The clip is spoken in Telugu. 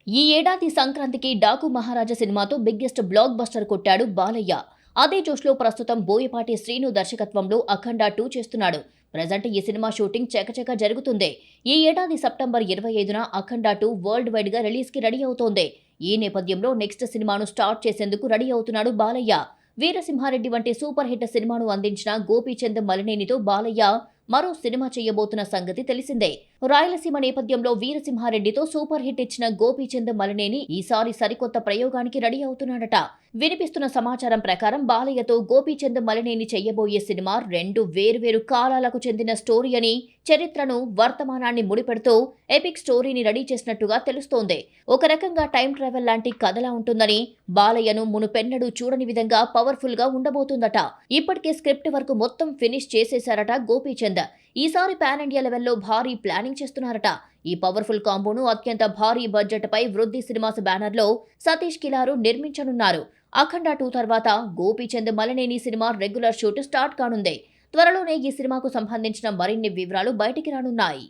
ఈ ఏడాది సంక్రాంతికి డాకు మహారాజా సినిమాతో బిగ్గెస్ట్ బ్లాక్ బస్టర్ కొట్టాడు బాలయ్య. అదే జోష్లో ప్రస్తుతం బోయపాటి శ్రీను దర్శకత్వంలో అఖండ 2 చేస్తున్నాడు. ప్రజెంట్ ఈ సినిమా షూటింగ్ చకచక జరుగుతుంది. ఈ ఏడాది సెప్టెంబర్ 25న అఖండ 2 వరల్డ్ వైడ్ గా రిలీజ్ కి రెడీ అవుతోంది. ఈ నేపథ్యంలో నెక్స్ట్ సినిమాను స్టార్ట్ చేసేందుకు రెడీ అవుతున్నాడు బాలయ్య. వీరసింహారెడ్డి వంటి సూపర్ హిట్ సినిమాను అందించిన గోపీచంద్ మలినేనితో బాలయ్య మరో సినిమా చేయబోతున్న సంగతి తెలిసిందే. రాయలసీమ నేపథ్యంలో వీరసింహారెడ్డితో సూపర్ హిట్ ఇచ్చిన గోపీచంద్ మలినేని ఈసారి సరికొత్త ప్రయోగానికి రెడీ అవుతున్నాడట. వినిపిస్తున్న సమాచారం ప్రకారం బాలయ్యతో గోపీచంద్ మలినేని చెయ్యబోయే సినిమా 2 వేర్వేరు కాలాలకు చెందిన స్టోరీ అని, చరిత్రను వర్తమానాన్ని ముడిపెడుతూ ఎపిక్ స్టోరీని రెడీ చేసినట్టుగా తెలుస్తోంది. ఒక రకంగా టైం ట్రావెల్ లాంటి కథలా ఉంటుందని, బాలయ్యను మునుపెన్నడూ చూడని విధంగా పవర్ఫుల్ గా ఉండబోతుందట. ఇప్పటికే స్క్రిప్ట్ వరకు మొత్తం ఫినిష్ చేసేశారట గోపీచంద్. ఈసారి పాన్ ఇండియా లెవెల్లో భారీ ప్లానింగ్ చేస్తున్నారట. ఈ పవర్ఫుల్ కాంబోను అత్యంత భారీ బడ్జెట్ పై వృద్ధి సినిమాస్ బ్యానర్ లో సతీష్ కిలారు నిర్మించనున్నారు. అఖండ 2 తర్వాత Gopichand Malineni cinema regular shoot start కానుంది. త్వరలోనే ఈ సినిమాకు సంబంధించిన మరిన్ని వివరాలు బయటికి రానున్నాయి.